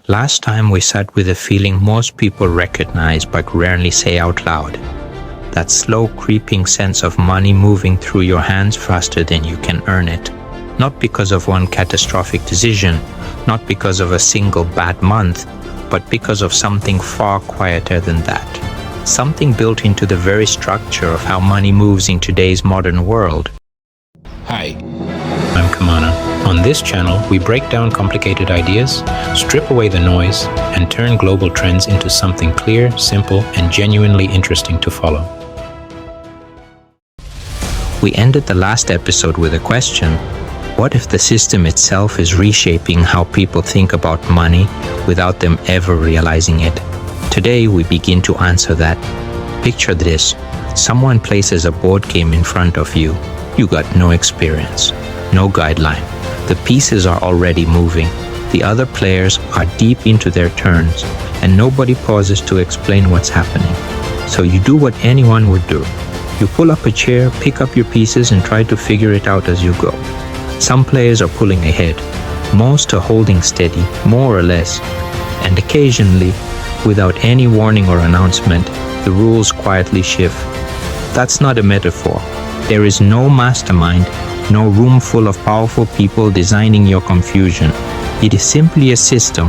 Last time we sat with a feeling most people recognize but rarely say out loud. That slow creeping sense of money moving through your hands faster than you can earn it. Not because of one catastrophic decision, not because of a single bad month, but because of something far quieter than that. Something built into the very structure of how money moves in today's modern world. Hi, I'm Kamana. On this channel, we break down complicated ideas, strip away the noise, and turn global trends into something clear, simple, and genuinely interesting to follow. We ended the last episode with a question: what if the system itself is reshaping how people think about money without them ever realizing it? Today, we begin to answer that. Picture this: someone places a board game in front of you. You got no experience, no guideline. The pieces are already moving. The other players are deep into their turns, and nobody pauses to explain what's happening. So you do what anyone would do. You pull up a chair, pick up your pieces, and try to figure it out as you go. Some players are pulling ahead. Most are holding steady, more or less. And occasionally, without any warning or announcement, the rules quietly shift. That's not a metaphor. There is no mastermind, no room full of powerful people designing your confusion. It is simply a system,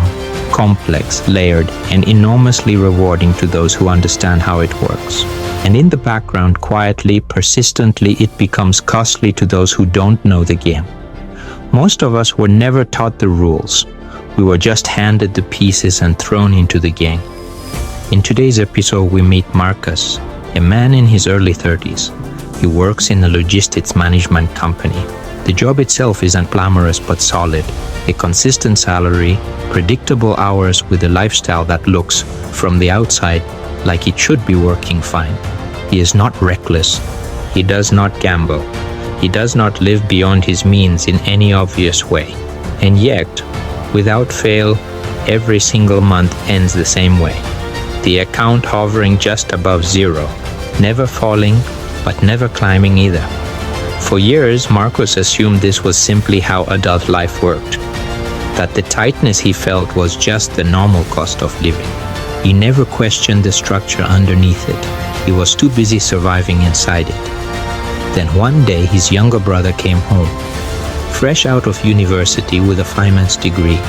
complex, layered, and enormously rewarding to those who understand how it works. And in the background, quietly, persistently, it becomes costly to those who don't know the game. Most of us were never taught the rules. We were just handed the pieces and thrown into the game. In today's episode, we meet Marcus, a man in his early 30s. He works in a logistics management company. The job itself isn't glamorous but solid. A consistent salary, predictable hours with a lifestyle that looks, from the outside, like it should be working fine. He is not reckless. He does not gamble. He does not live beyond his means in any obvious way. And yet, without fail, every single month ends the same way. The account hovering just above zero, never falling, but never climbing either. For years, Marcus assumed this was simply how adult life worked, that the tightness he felt was just the normal cost of living. He never questioned the structure underneath it. He was too busy surviving inside it. Then one day, his younger brother came home, fresh out of university with a finance degree,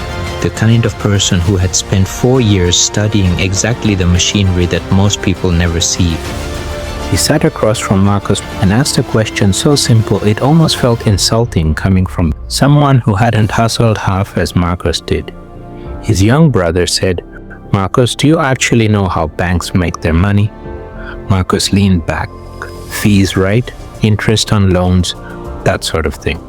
the kind of person who had spent 4 years studying exactly the machinery that most people never see. He sat across from Marcus and asked a question so simple it almost felt insulting coming from someone who hadn't hustled half as Marcus did. His young brother said, "Marcus, do you actually know how banks make their money?" Marcus leaned back. Fees, right? Interest on loans, that sort of thing.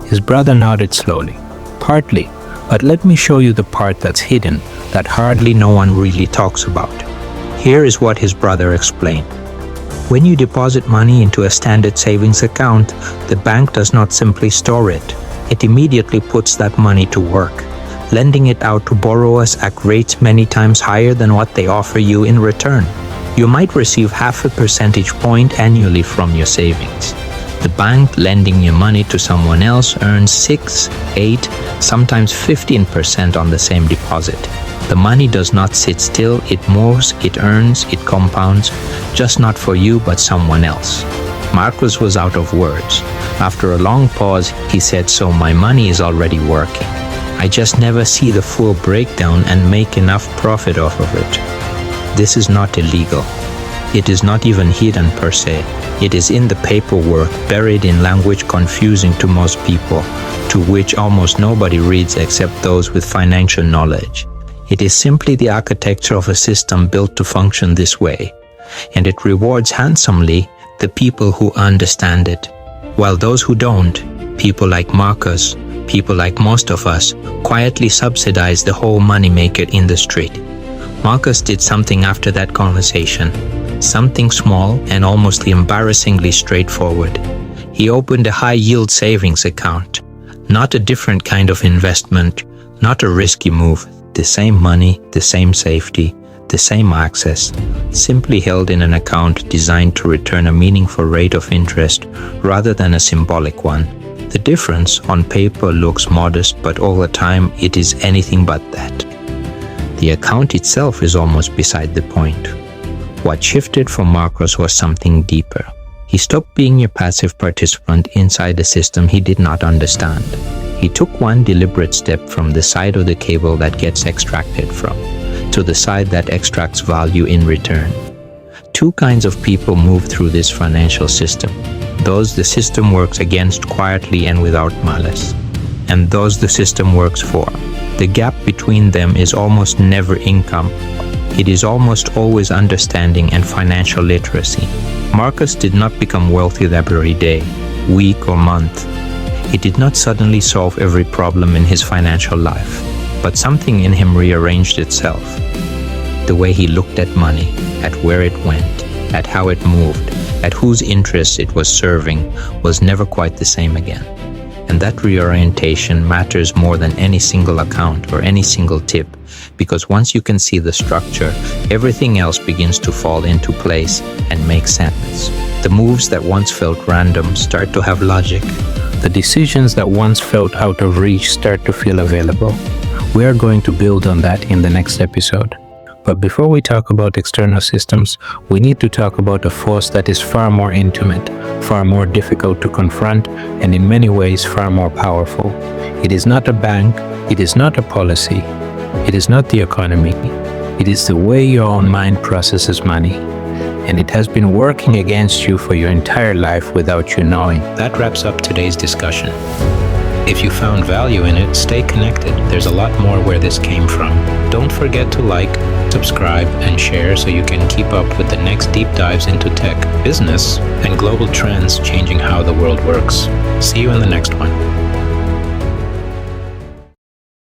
His brother nodded slowly. Partly, but let me show you the part that's hidden, that hardly no one really talks about. Here is what his brother explained. When you deposit money into a standard savings account, the bank does not simply store it. It immediately puts that money to work, lending it out to borrowers at rates many times higher than what they offer you in return. You might receive 0.5 percentage point annually from your savings. The bank lending your money to someone else earns 6, 8, sometimes 15% on the same deposit. The money does not sit still, it moves, it earns, it compounds, just not for you but someone else. Marcus was out of words. After a long pause, he said, "So my money is already working. I just never see the full breakdown and make enough profit off of it." This is not illegal. It is not even hidden per se. It is in the paperwork, buried in language confusing to most people, to which almost nobody reads except those with financial knowledge. It is simply the architecture of a system built to function this way, and it rewards handsomely the people who understand it, while those who don't, people like Marcus, people like most of us, quietly subsidize the whole moneymaker industry. Marcus did something after that conversation, something small and almost embarrassingly straightforward. He opened a high-yield savings account, not a different kind of investment, not a risky move. The same money, the same safety, the same access, simply held in an account designed to return a meaningful rate of interest rather than a symbolic one. The difference on paper looks modest, but over time it is anything but that. The account itself is almost beside the point. What shifted for Marcos was something deeper. He stopped being a passive participant inside a system he did not understand. He took one deliberate step from the side of the cable that gets extracted from, to the side that extracts value in return. Two kinds of people move through this financial system: those the system works against quietly and without malice, and those the system works for. The gap between them is almost never income. It is almost always understanding and financial literacy. Marcus did not become wealthy every day, week, or month. He did not suddenly solve every problem in his financial life, but something in him rearranged itself. The way he looked at money, at where it went, at how it moved, at whose interests it was serving, was never quite the same again. And that reorientation matters more than any single account or any single tip, because once you can see the structure, everything else begins to fall into place and make sense. The moves that once felt random start to have logic. The decisions that once felt out of reach start to feel available. We are going to build on that in the next episode. But before we talk about external systems, we need to talk about a force that is far more intimate, far more difficult to confront, and in many ways far more powerful. It is not a bank, it is not a policy, it is not the economy. It is the way your own mind processes money. And it has been working against you for your entire life without you knowing. That wraps up today's discussion. If you found value in it, stay connected. There's a lot more where this came from. Don't forget to like, subscribe, and share so you can keep up with the next deep dives into tech, business, and global trends changing how the world works. See you in the next one.